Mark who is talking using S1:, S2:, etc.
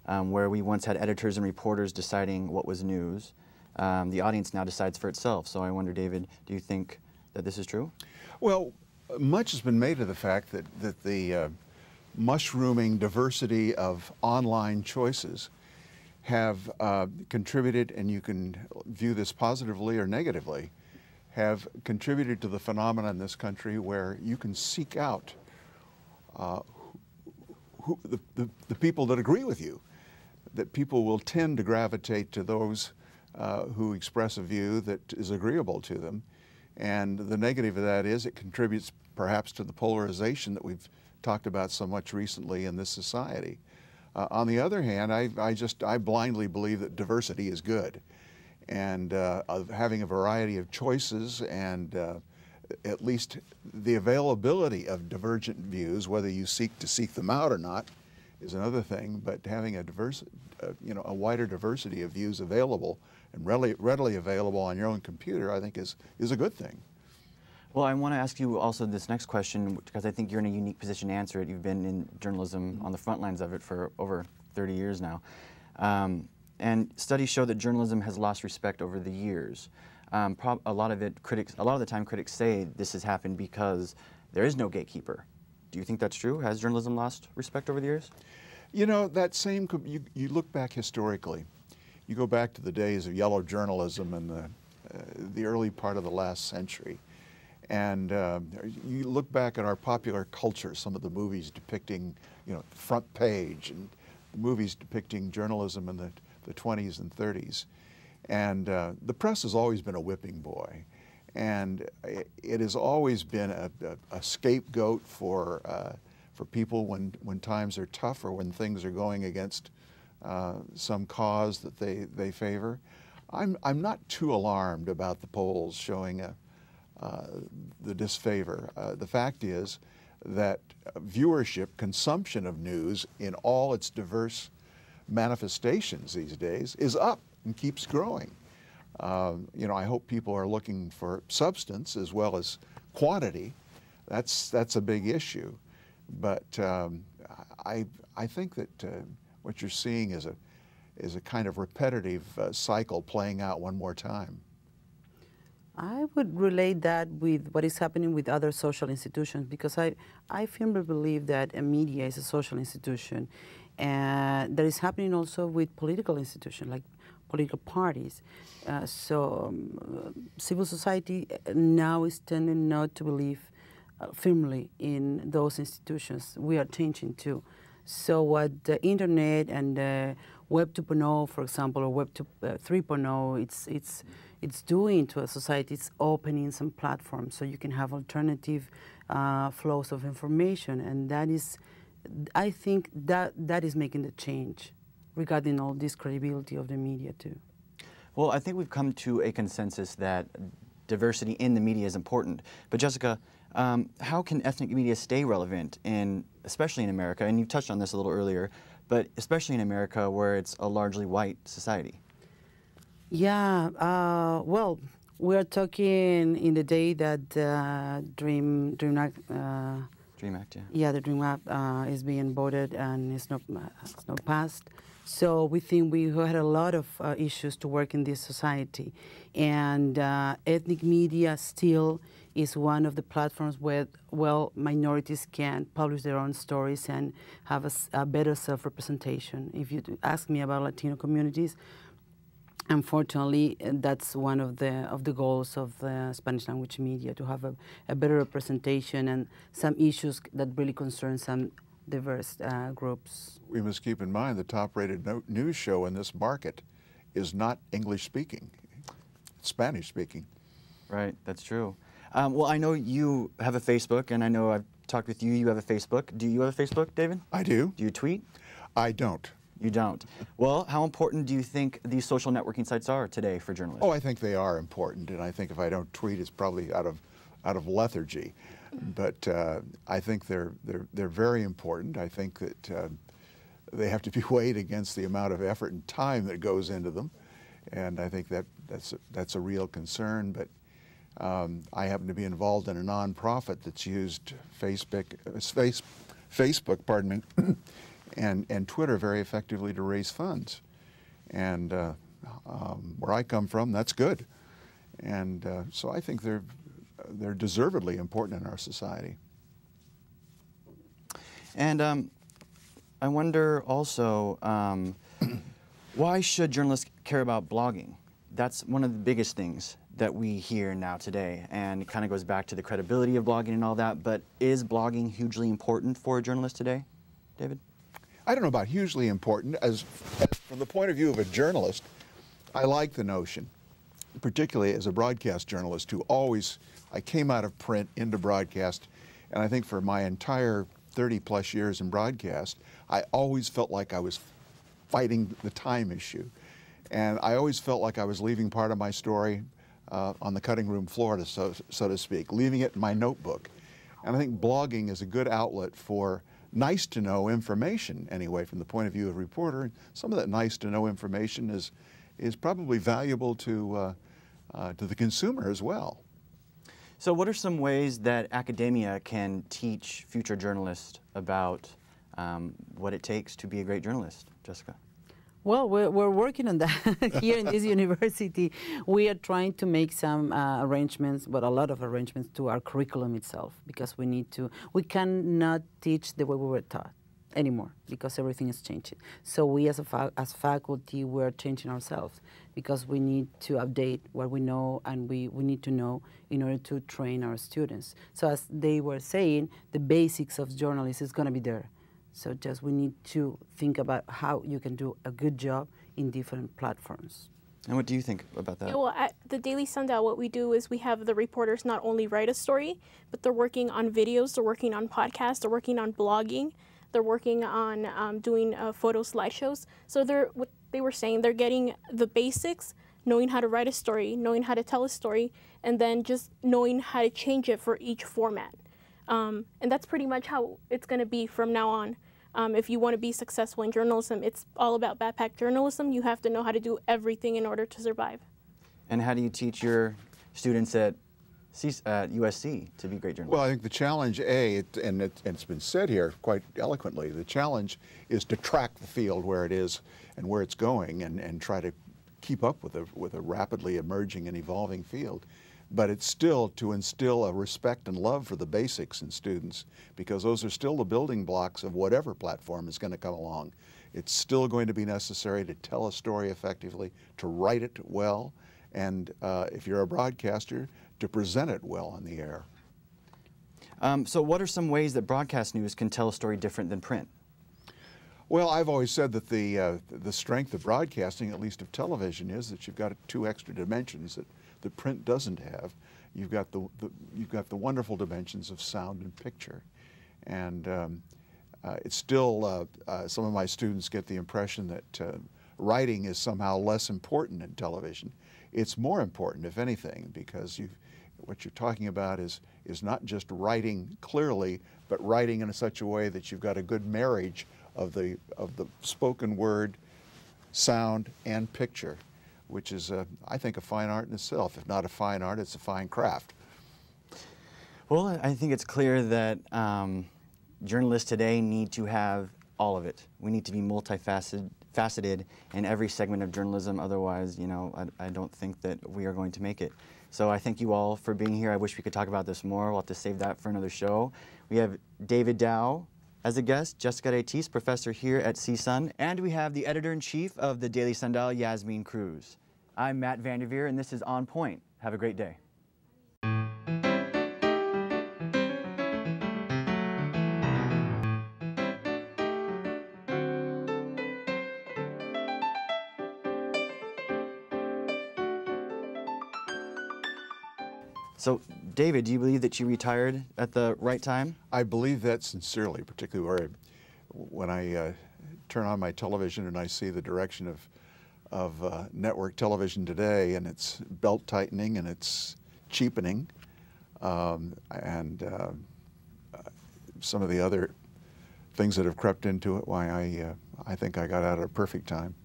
S1: where we once had editors and reporters deciding what was news. The audience now decides for itself. So I wonder, David, do you think that this is true?
S2: Well, much has been made of the fact that the mushrooming diversity of online choices have contributed, and you can view this positively or negatively, have contributed to the phenomenon in this country where you can seek out the people that agree with you, that people will tend to gravitate to those who express a view that is agreeable to them. And the negative of that is it contributes perhaps to the polarization that we've talked about so much recently in this society. On the other hand, I blindly believe that diversity is good, and of having a variety of choices and at least the availability of divergent views, whether you seek them out or not, is another thing. But having a a wider diversity of views available and readily available on your own computer, I think is a good thing.
S1: Well, I want to ask you also this next question, because I think you're in a unique position to answer it. You've been in journalism on the front lines of it for over 30 years now. And studies show that journalism has lost respect over the years. A lot of the time critics say this has happened because there is no gatekeeper. Do you think that's true? Has journalism lost respect over the years?
S2: You know, that same, you look back historically. You go back to the days of yellow journalism in the early part of the last century. And you look back at our popular culture, some of the movies depicting, front page, and the movies depicting journalism in the 20s and 30s. And the press has always been a whipping boy. And it has always been a scapegoat for people when times are tough or when things are going against some cause that they favor. I'm not too alarmed about the polls showing the disfavor. The fact is that viewership, consumption of news in all its diverse manifestations these days is up and keeps growing. I hope people are looking for substance as well as quantity. That's a big issue. But I think that what you're seeing is a kind of repetitive cycle playing out one more time.
S3: I would relate that with what is happening with other social institutions, because I firmly believe that a media is a social institution, and that is happening also with political institutions like political parties. Civil society now is tending not to believe firmly in those institutions. We are changing too. So what the internet and Web 2.0, for example, or Web 3.0, it's doing to a society, it's opening some platforms so you can have alternative flows of information, and that is, I think that is making the change regarding all this credibility of the media too.
S1: Well, I think we've come to a consensus that diversity in the media is important. But Jéssica, how can ethnic media stay relevant, especially in America? And you touched on this a little earlier, but especially in America where it's a largely white society.
S3: Yeah, well, we are talking in the day that Dream Act, yeah, the Dream Act is being voted and it's not passed. So we think we had a lot of issues to work in this society, and ethnic media still is one of the platforms where, well, minorities can publish their own stories and have a better self-representation. If you ask me about Latino communities, unfortunately, that's one of the goals of the Spanish language media, to have a better representation and some issues that really concern some diverse groups.
S2: We must keep in mind the top-rated news show in this market is not English-speaking, it's Spanish-speaking.
S1: Right, that's true. Well, I know you have a Facebook, and I know I've talked with you. You have a Facebook. Do you have a Facebook, David?
S2: I do.
S1: Do you tweet?
S2: I don't.
S1: You don't. Well, how important do you think these social networking sites are today for journalists?
S2: Oh, I think they are important, and I think if I don't tweet, it's probably out of lethargy. But I think they're very important. I think that they have to be weighed against the amount of effort and time that goes into them, and I think that's a real concern. But I happen to be involved in a nonprofit that's used Facebook, pardon me, and Twitter very effectively to raise funds. And where I come from, that's good. And so I think they're deservedly important in our society.
S1: And I wonder also, why should journalists care about blogging? That's one of the biggest things that we hear now today, and it kind of goes back to the credibility of blogging and all that, but is blogging hugely important for a journalist today, David?
S2: I don't know about hugely important. As from the point of view of a journalist, I like the notion, particularly as a broadcast journalist who always, I came out of print into broadcast, and I think for my entire 30-plus years in broadcast, I always felt like I was fighting the time issue. And I always felt like I was leaving part of my story on the cutting room floor, so to speak, leaving it in my notebook. And I think blogging is a good outlet for nice-to-know information, anyway, from the point of view of a reporter. Some of that nice-to-know information is probably valuable to the consumer as well.
S1: So what are some ways that academia can teach future journalists about what it takes to be a great journalist, Jéssica?
S3: Well, we're working on that here in this university. We are trying to make some arrangements, but a lot of arrangements to our curriculum itself, because we cannot teach the way we were taught anymore, because everything is changing. So we as faculty, we're changing ourselves, because we need to update what we know, and we need to know in order to train our students. So as they were saying, the basics of journalism is going to be there. So just we need to think about how you can do a good job in different platforms.
S1: And what do you think about that?
S4: Yeah, well, at the Daily Sundial, what we do is we have the reporters not only write a story, but they're working on videos, they're working on podcasts, they're working on blogging, they're working on doing photo slideshows. So what they were saying, they're getting the basics, knowing how to write a story, knowing how to tell a story, and then just knowing how to change it for each format. And that's pretty much how it's going to be from now on. If you want to be successful in journalism, it's all about backpack journalism. You have to know how to do everything in order to survive.
S1: And how do you teach your students at USC to be great journalists?
S2: Well, I think the challenge, and it's been said here quite eloquently, the challenge is to track the field where it is and where it's going, and try to keep up with a rapidly emerging and evolving field. But it's still to instill a respect and love for the basics in students, because those are still the building blocks of whatever platform is going to come along. It's still going to be necessary to tell a story effectively, to write it well, and if you're a broadcaster, to present it well on the air.
S1: So what are some ways that broadcast news can tell a story different than print?
S2: Well, I've always said that the strength of broadcasting, at least of television, is that you've got two extra dimensions that the print doesn't have. You've got the wonderful dimensions of sound and picture, and it's still some of my students get the impression that writing is somehow less important in television. It's more important, if anything, because what you're talking about is not just writing clearly, but writing in such a way that you've got a good marriage of the spoken word, sound, and picture, which is, I think, a fine art in itself. If not a fine art, it's a fine craft.
S1: Well, I think it's clear that journalists today need to have all of it. We need to be multifaceted in every segment of journalism. Otherwise, I don't think that we are going to make it. So I thank you all for being here. I wish we could talk about this more. We'll have to save that for another show. We have David Dow as a guest, Jéssica Retis, professor here at CSUN, and we have the editor-in-chief of the Daily Sundial, Yazmín Cruz. I'm Matt Vanderveer, and this is On Point. Have a great day. So, David, do you believe that you retired at the right time?
S2: I believe that sincerely, particularly when I turn on my television and I see the direction of network television today, and it's belt tightening and it's cheapening, and some of the other things that have crept into it. Why I think I got out at a perfect time.